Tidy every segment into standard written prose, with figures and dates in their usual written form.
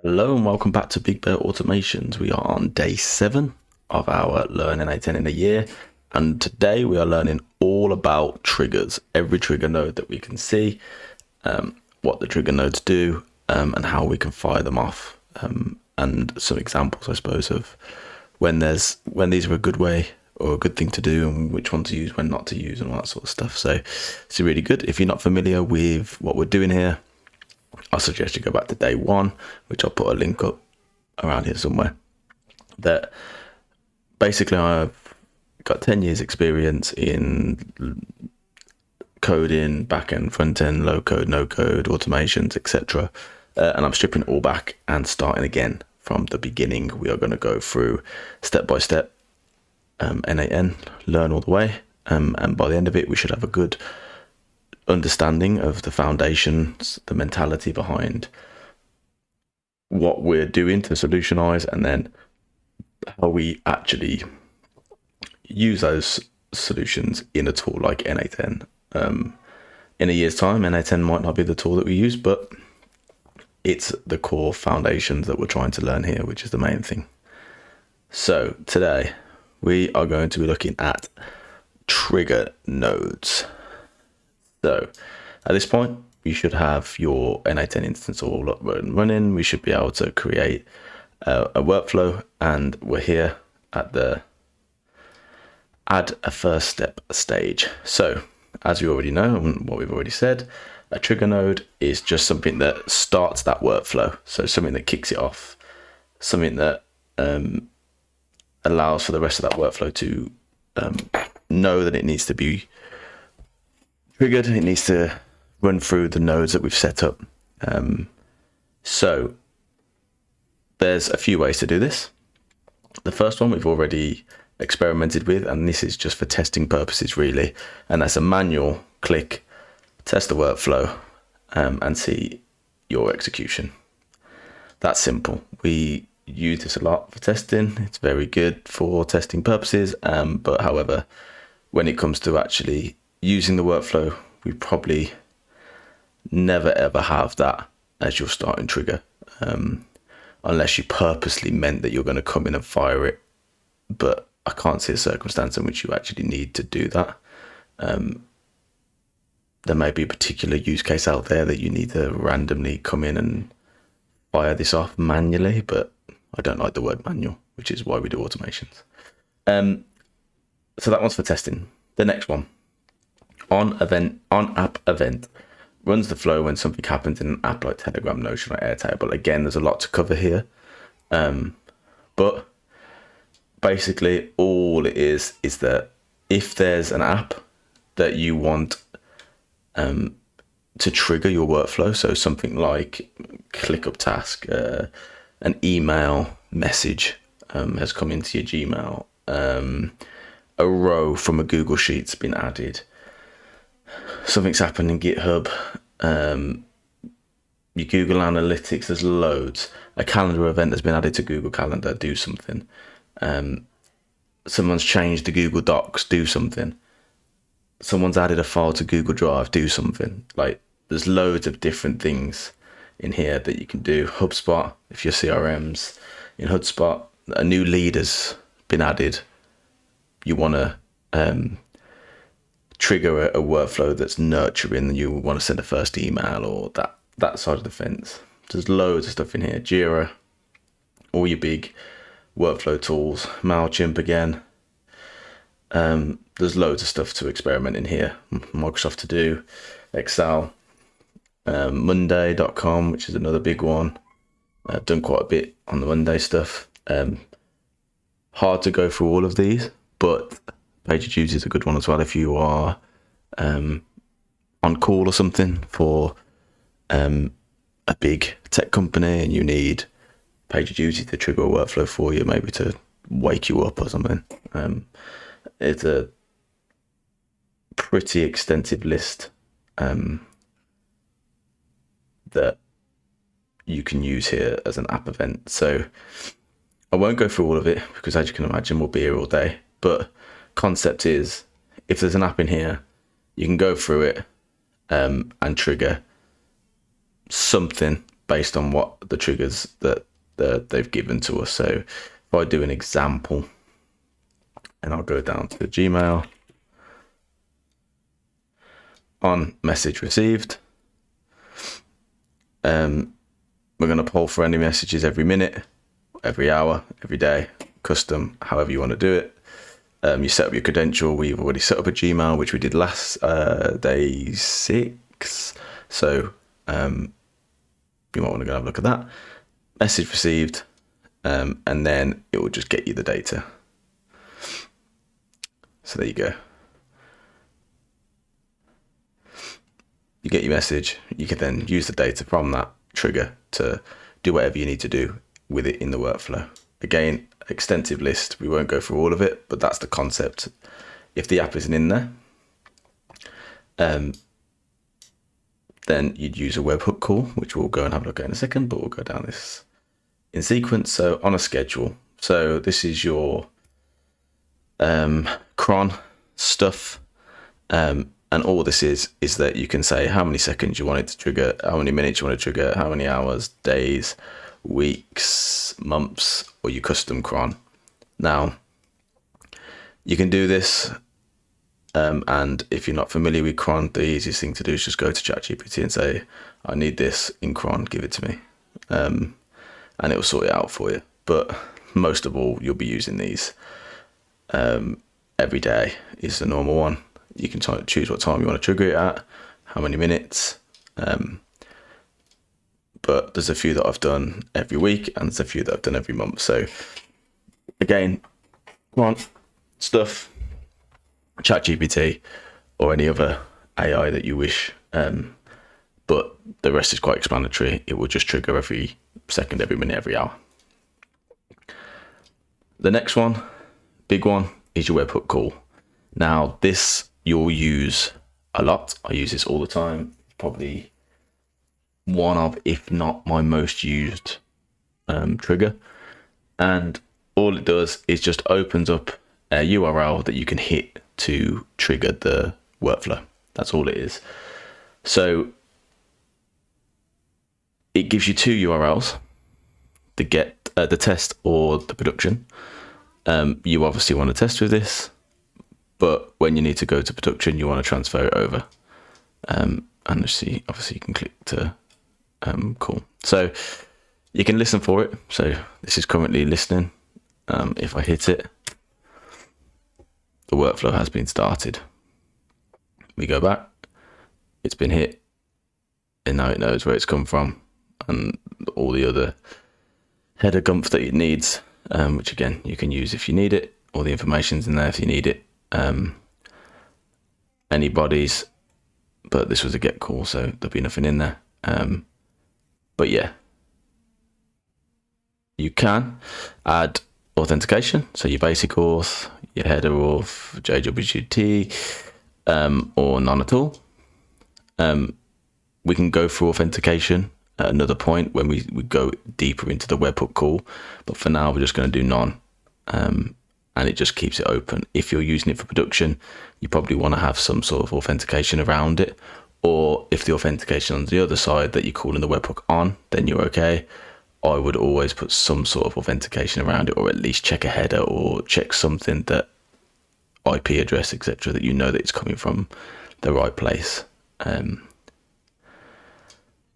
Hello and welcome back to Big Bear Automations. We are on day 7 of our Learn n8n in a year, and today we are learning all about triggers, every trigger node that we can see, what the trigger nodes do, and how we can fire them off, and some examples, I suppose, of when these are a good way or a good thing to do and which one to use, when not to use, and all that sort of stuff. So it's really good. If you're not familiar with what we're doing here, I suggest you go back to day 1, which I'll put a link up around here somewhere. That basically I've got 10 years experience in coding, back-end, front-end, low-code, no-code, automations, etc. And I'm stripping it all back and starting again from the beginning. We are going to go through step-by-step n8n, learn all the way, and by the end of it we should have a good understanding of the foundations, the mentality behind what we're doing to solutionize, and then how we actually use those solutions in a tool like n8n. In a year's time, n8n might not be the tool that we use, but it's the core foundations that we're trying to learn here, which is the main thing. So today we are going to be looking at trigger nodes. So at this point, you should have your n8n instance all up and running. We should be able to create a workflow, and we're here at the add a first step stage. So as you already know, and what we've already said, a trigger node is just something that starts that workflow. So something that kicks it off, something that allows for the rest of that workflow to know that it needs to be triggered. It needs to run through the nodes that we've set up. So there's a few ways to do this. The first one we've already experimented with, and this is just for testing purposes really, and that's a manual click, test the workflow, and see your execution. That's simple. We use this a lot for testing. It's very good for testing purposes, but however, when it comes to actually using the workflow, we probably never ever have that as your starting trigger, unless you purposely meant that you're going to come in and fire it. But I can't see a circumstance in which you actually need to do that. There may be a particular use case out there that you need to randomly come in and fire this off manually, but I don't like the word manual, which is why we do automations. So that one's for testing. The next one, on app event, runs the flow when something happens in an app like Telegram, Notion, or Airtable. Again, there's a lot to cover here, but basically all it is that if there's an app that you want to trigger your workflow, so something like ClickUp task, an email message has come into your Gmail, a row from a Google Sheet's been added, something's happened in GitHub, your Google Analytics, there's loads. A calendar event has been added to Google Calendar, do something. Someone's changed the Google Docs, do something. Someone's added a file to Google Drive, do something. Like, there's loads of different things in here that you can do. HubSpot, if your CRM's in HubSpot, a new leader's been added. You want to trigger a workflow that's nurturing, you want to send a first email, or that side of the fence. There's loads of stuff in here. Jira, all your big workflow tools, MailChimp again. There's loads of stuff to experiment in here. Microsoft To Do, Excel, Monday.com, which is another big one. I've done quite a bit on the Monday stuff. Hard to go through all of these, but PagerDuty is a good one as well if you are on call or something for a big tech company and you need PagerDuty to trigger a workflow for you, maybe to wake you up or something. It's a pretty extensive list that you can use here as an app event. So I won't go through all of it because, as you can imagine, we'll be here all day. But concept is, if there's an app in here, you can go through it and trigger something based on what the triggers that they've given to us. So if I do an example, and I'll go down to Gmail on message received, we're going to poll for any messages every minute, every hour, every day, custom, however you want to do it. You set up your credential. We've already set up a Gmail, which we did last day 6. So you might want to go have a look at that. Message received, and then it will just get you the data. So there you go. You get your message. You can then use the data from that trigger to do whatever you need to do with it in the workflow. Again, extensive list. We won't go through all of it, but that's the concept. If the app isn't in there, then you'd use a webhook call, which we'll go and have a look at in a second, but we'll go down this in sequence. So on a schedule. So this is your cron stuff. And all this is that you can say how many seconds you want it to trigger, how many minutes you want to trigger, how many hours, days, weeks, months, or you custom cron. Now, you can do this, and if you're not familiar with cron, the easiest thing to do is just go to ChatGPT and say, I need this in cron, give it to me. And it will sort it out for you. But most of all, you'll be using these every day is the normal one. You can choose what time you want to trigger it at, how many minutes. But there's a few that I've done every week, and there's a few that I've done every month. So again, cron stuff, ChatGPT or any other AI that you wish. But the rest is quite explanatory. It will just trigger every second, every minute, every hour. The next one, big one, is your webhook call. Now this you'll use a lot. I use this all the time. Probably one of, if not my most used trigger. And all it does is just opens up a URL that you can hit to trigger the workflow. That's all it is. So it gives you 2 URLs to get the test or the production. You obviously want to test with this, but when you need to go to production, you want to transfer it over. And obviously you can click to call. So you can listen for it. So this is currently listening. If I hit it, the workflow has been started. We go back, it's been hit, and now it knows where it's come from and all the other header gumph that it needs, which again, you can use if you need it. All the information's in there if you need it. Any bodies, but this was a get call, so there'll be nothing in there. But yeah, you can add authentication, so your basic auth, your header auth, JWT, or none at all. We can go through authentication at another point when we go deeper into the webhook call, but for now we're just going to do none. And it just keeps it open. If you're using it for production, you probably want to have some sort of authentication around it, or if the authentication on the other side that you're calling the webhook on, then you're okay. I would always put some sort of authentication around it, or at least check a header or check something, that IP address, etc., that you know that it's coming from the right place.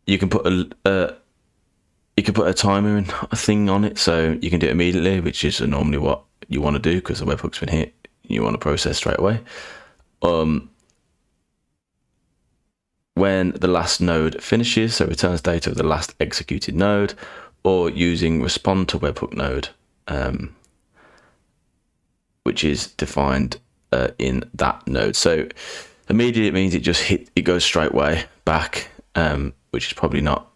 You can put a timer and a thing on it, so you can do it immediately, which is normally what you want to do because the webhook's been hit. You want to process straight away. When the last node finishes, so returns data of the last executed node, or using respond to webhook node, which is defined in that node. So immediate means it goes straight away back, which is probably not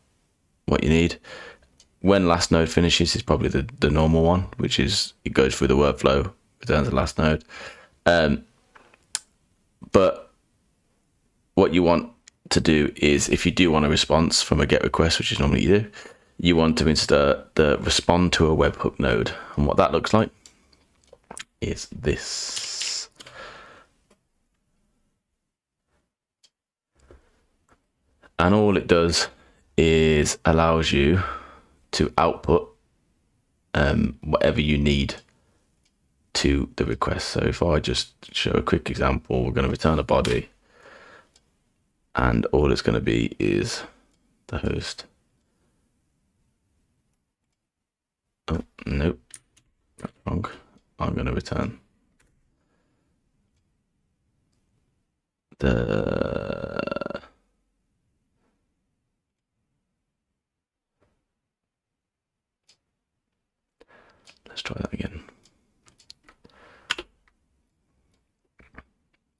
what you need. When last node finishes is probably the normal one, which is it goes through the workflow, returns the last node. But what you want to do is, if you do want a response from a GET request, which is normally you do, you want to insert the respond to a webhook node. And what that looks like is this. And all it does is allows you to output whatever you need to the request. So if I just show a quick example, we're going to return a body, and all it's going to be is the host. Oh, nope, that's wrong. I'm going to return the let's try that again.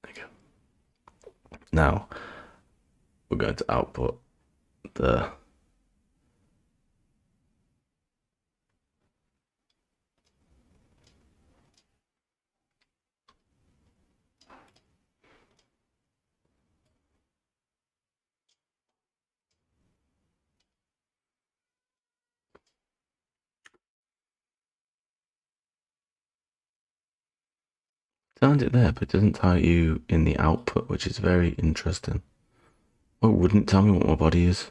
There you go. Now we're going to output the found it there, but it doesn't tell you in the output, which is very interesting. Oh, wouldn't tell me what my body is.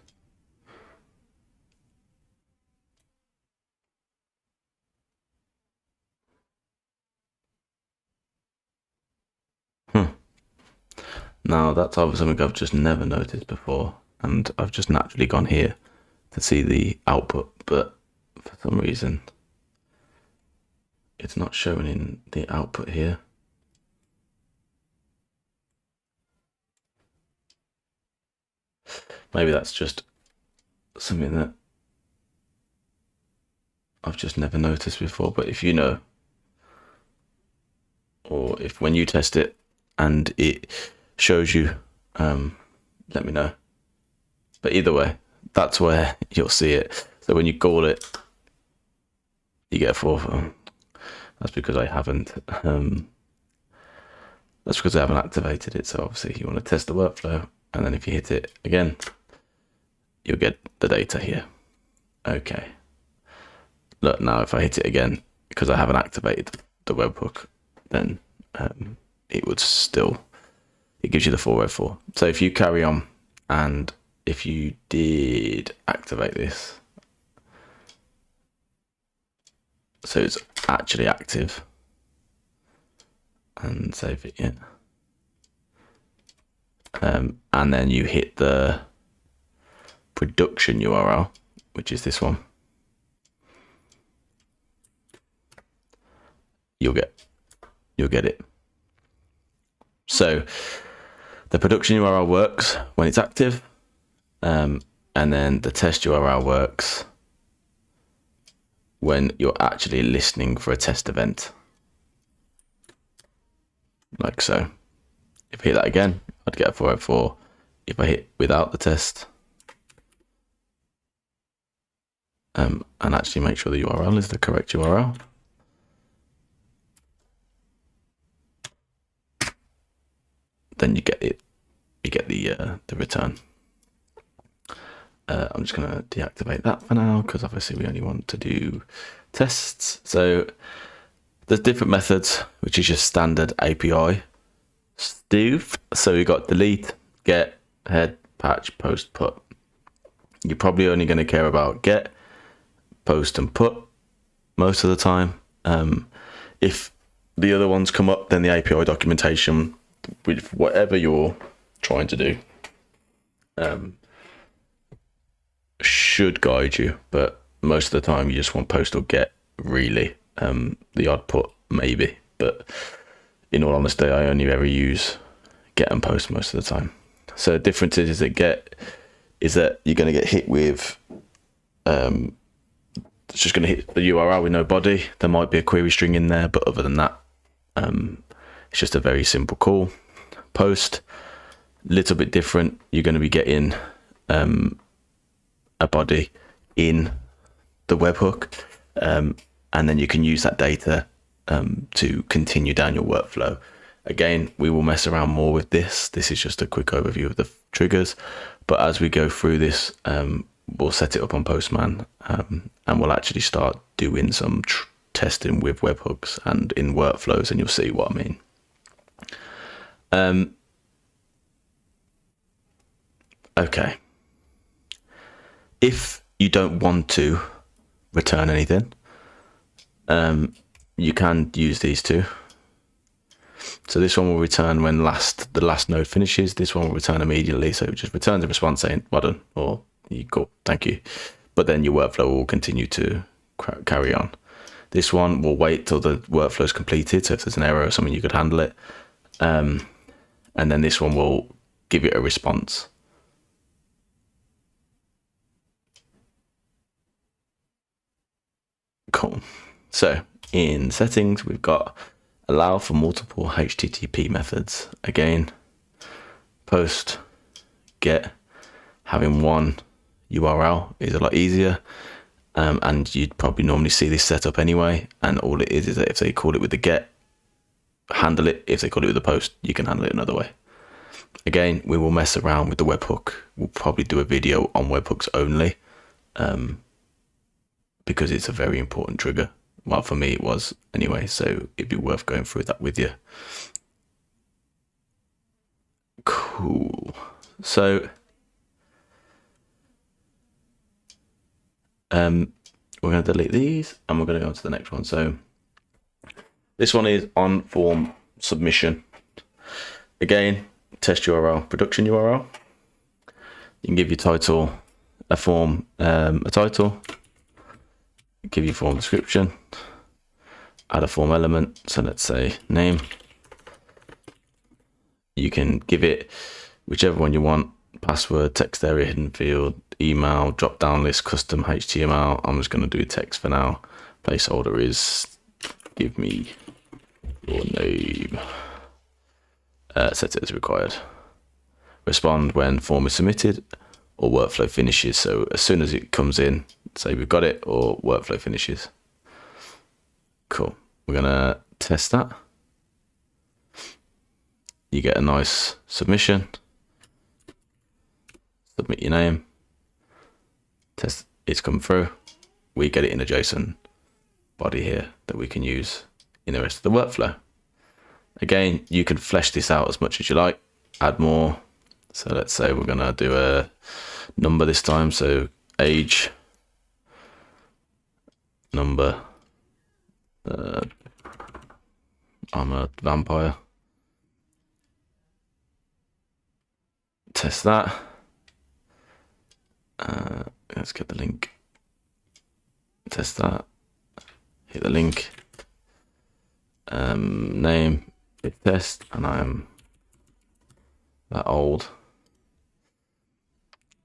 Now that's something I've just never noticed before, and I've just naturally gone here to see the output, but for some reason it's not showing in the output here. Maybe that's just something that I've just never noticed before, but if you know, or if when you test it and it shows you, let me know. But either way, that's where you'll see it. So when you call it, you get a 4. That's because I haven't activated it. So obviously you want to test the workflow, and then if you hit it again, you'll get the data here. Okay. Look, now if I hit it again, because I haven't activated the webhook, then it gives you the 404. So if you carry on, and if you did activate this, so it's actually active, and save it, yeah. And then you hit the production URL, which is this one, you'll get it. So the production URL works when it's active, and then the test URL works when you're actually listening for a test event, like so. If I hit that again, I'd get a 404. If I hit without the test, and actually make sure the URL is the correct URL, then you get it. You get the return. I'm just going to deactivate that for now, because obviously we only want to do tests. So there's different methods, which is your standard API stuff. So you got delete, get, head, patch, post, put. You're probably only going to care about get, post, and put most of the time. If the other ones come up, then the API documentation with whatever you're trying to do should guide you, but most of the time you just want post or get, really. The odd put maybe, but in all honesty, I only ever use get and post most of the time. So the difference is that get is that you're going to get hit with it's just going to hit the URL with no body. There might be a query string in there, but other than that, it's just a very simple call. Post, little bit different. You're going to be getting a body in the webhook, and then you can use that data to continue down your workflow. Again, we will mess around more with this. This is just a quick overview of the triggers, but as we go through this, we'll set it up on Postman, and we'll actually start doing some testing with webhooks and in workflows, and you'll see what I mean. Okay. If you don't want to return anything, you can use these two. So this one will return when the last node finishes. This one will return immediately. So it just returns a response saying, well done, or you go, thank you. But then your workflow will continue to carry on. This one will wait till the workflow is completed. So if there's an error or something, you could handle it. And then this one will give it a response. Cool. So in settings, we've got allow for multiple HTTP methods. Again, post, get, having one URL is a lot easier. And you'd probably normally see this set up anyway. And all it is that if they call it with the get, handle it. If they call it with the post, you can handle it another way. Again, we will mess around with the webhook. We'll probably do a video on webhooks only, because it's a very important trigger. Well, for me it was anyway, so it'd be worth going through that with you. Cool. So we're going to delete these and we're going to go on to the next one. So this one is on form submission. Again, test URL, production URL. You can give your title a form, a title, give your form description, add a form element. So let's say name. You can give it whichever one you want: password, text area, hidden field, email, drop down list, custom HTML. I'm just going to do text for now. Placeholder is give me your name. Set it as required. Respond when form is submitted or workflow finishes. So as soon as it comes in, say we've got it, or workflow finishes. Cool. We're gonna test that. You get a nice submission. Submit your name. Test it's come through. We get it in a JSON body here that we can use in the rest of the workflow. Again, you can flesh this out as much as you like, add more. So let's say we're gonna do a number this time. So age, number, I'm a vampire. Test that. Let's get the link. Test that. Hit the link. Name, hit test, and I'm that old.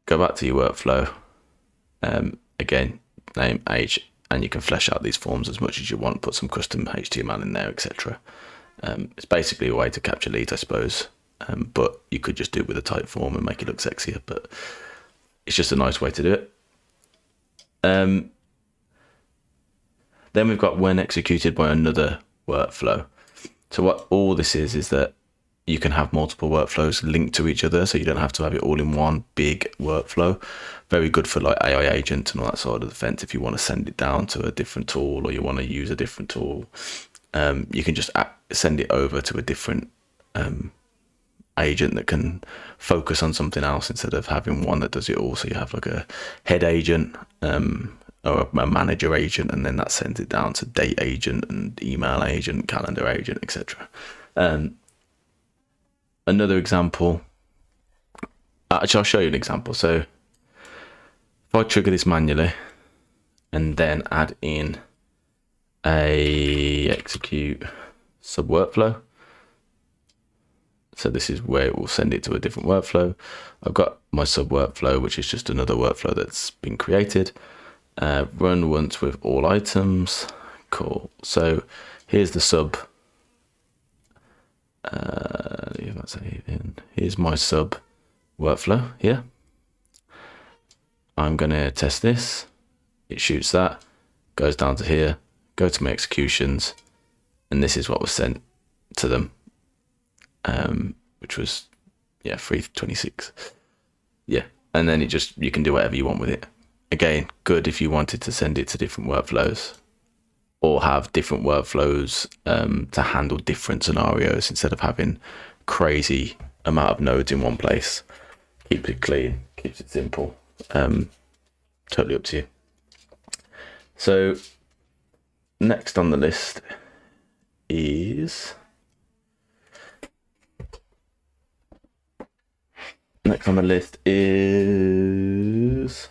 Go back to your workflow. Again, name, age, and you can flesh out these forms as much as you want. Put some custom HTML in there, etc. It's basically a way to capture leads, I suppose. But you could just do it with a type form and make it look sexier. But it's just a nice way to do it. Then we've got when executed by another workflow. So what all this is that you can have multiple workflows linked to each other, so you don't have to have it all in one big workflow. Very good for like AI agents and all that side of the fence. If you want to send it down to a different tool, or you want to use a different tool, you can just send it over to a different agent that can focus on something else instead of having one that does it all. So you have like a head agent, or a manager agent, and then that sends it down to date agent and email agent, calendar agent, etc. Another example, actually I'll show you an example. So if I trigger this manually and then add in a execute sub workflow, so this is where it will send it to a different workflow. I've got my sub workflow, which is just another workflow that's been created. Run once with all items. Cool. So here's the sub. Here's my sub workflow here. I'm gonna test this. It shoots that, goes down to here, go to my executions, and this is what was sent to them, which was 326. Yeah, and then you can do whatever you want with it. Again, good if you wanted to send it to different workflows, or have different workflows to handle different scenarios instead of having crazy amount of nodes in one place. Keeps it clean, keeps it simple. totally up to you. So next on the list is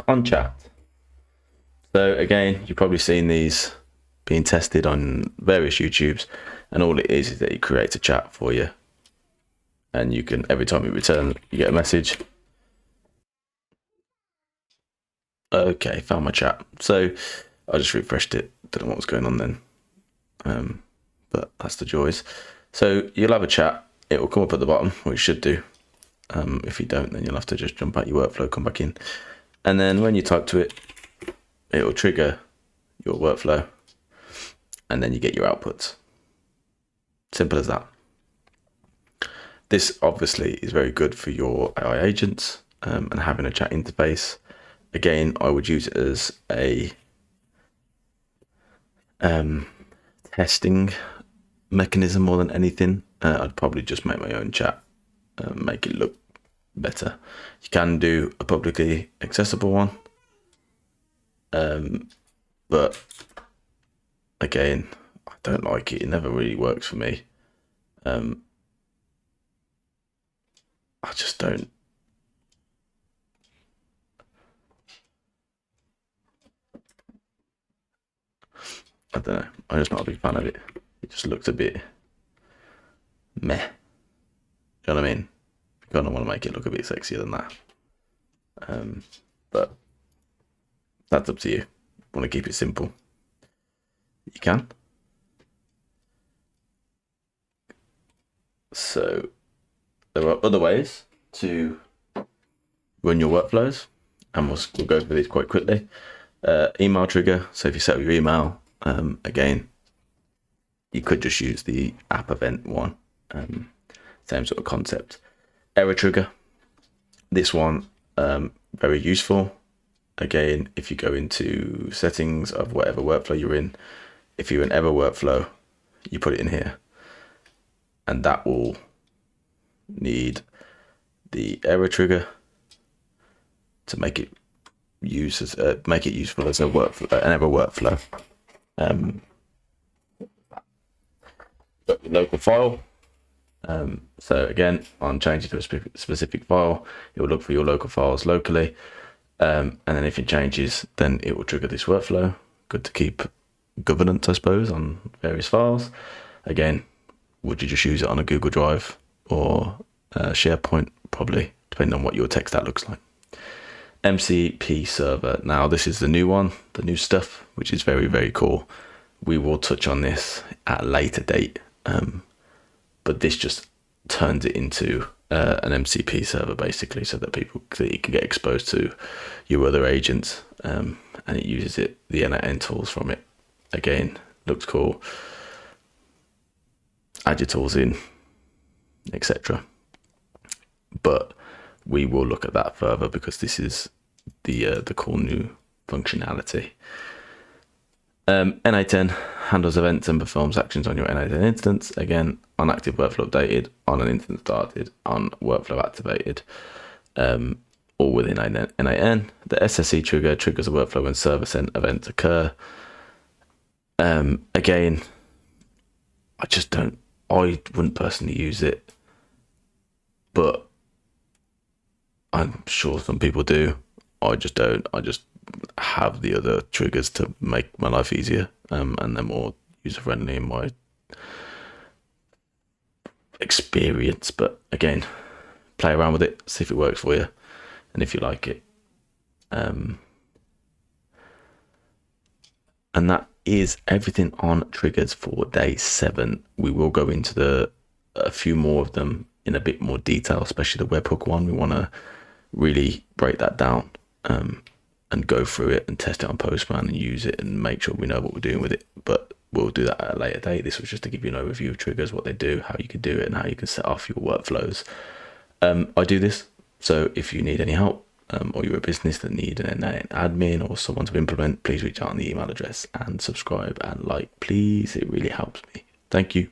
on chat. So again, you've probably seen these being tested on various YouTubes, and all it is that it creates a chat for you, and you can, every time you return, you get a message. Okay, found my chat. So I just refreshed it. Don't know what was going on then, but that's the joys. So you'll have a chat. It will come up at the bottom, which should do. If you don't, then you'll have to just jump out your workflow, come back in, and then when you type to it, it will trigger your workflow, and then you get your outputs. Simple as that. This obviously is very good for your AI agents and having a chat interface. Again, I would use it as a testing mechanism more than anything. I'd probably just make my own chat, make it look better. You can do a publicly accessible one, but again, I don't like it. It never really works for me. I just don't. I don't know. I'm just not a big fan of it. It just looks a bit meh. Do you know what I mean? You kind of want to make it look a bit sexier than that. But that's up to you. Want to keep it simple? You can. So there are other ways to run your workflows, and we'll go through these quite quickly. Email trigger. So if you set up your email, again, you could just use the app event one. Same sort of concept. Error trigger. This one, very useful. Again, if you go into settings of whatever workflow you're in, if you're in error workflow, you put it in here, and that will need the error trigger to make it useful as a workflow, an error workflow. Local file. So again, on changing to a specific file, it will look for your local files locally, and then if it changes, then it will trigger this workflow. Good to keep governance, I suppose, on various files. Again, would you just use it on a Google Drive or SharePoint? Probably, depending on what your tech stack looks like. MCP server. Now this is the new one, the new stuff, which is very, very cool. We will touch on this at a later date, but this just turns it into an MCP server basically, so that you can get exposed to your other agents, and it uses the n8n tools from it. Again, looks cool. Add your tools in, etc. But we will look at that further because this is the cool new functionality. n8n handles events and performs actions on your n8n instance. Again, on active workflow updated, on an instance started, on workflow activated, all within n8n. The SSE trigger triggers a workflow when server sent events occur. Again, I wouldn't personally use it, but I'm sure some people do. I just don't. I just have the other triggers to make my life easier, and they're more user friendly in my experience. But again, play around with it, see if it works for you, and if you like it. And that is everything on triggers for day 7. We will go into a few more of them in a bit more detail, especially the webhook one. We want to really break that down, and go through it and test it on Postman and use it and make sure we know what we're doing with it. But we'll do that at a later date. This was just to give you an overview of triggers, what they do, how you can do it, and how you can set off your workflows. I do this, so if you need any help, or you're a business that need an admin or someone to implement, please reach out on the email address and subscribe and like, please. It really helps me. Thank you.